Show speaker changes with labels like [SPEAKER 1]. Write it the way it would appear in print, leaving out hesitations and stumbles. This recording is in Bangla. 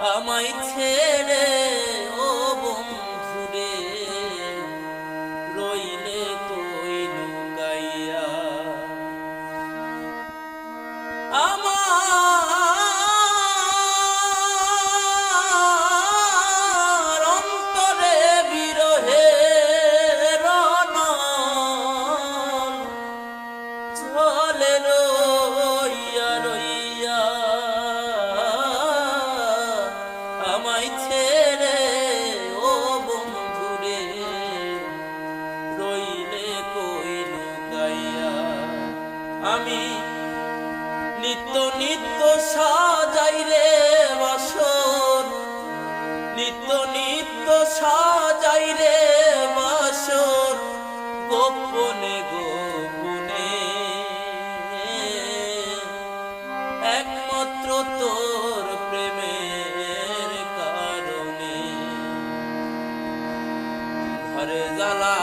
[SPEAKER 1] আমায় ছেড়ে ও বন্ধুরে রইলে কই লুকাইয়া আমার অন্তরে বিরহে ঝলে রইয়া রইয়া আমায় ছেড়ে ও বন্ধুরে রইলে কই লুকাইয়া আমি নিত্য নিত্য সাজাই রে বাসর নিত্য নিত্য সাজাই রে বাসর গোপনে গোপনে একমাত্র তোর প্রেমের কারণে ঘরে জ্বালা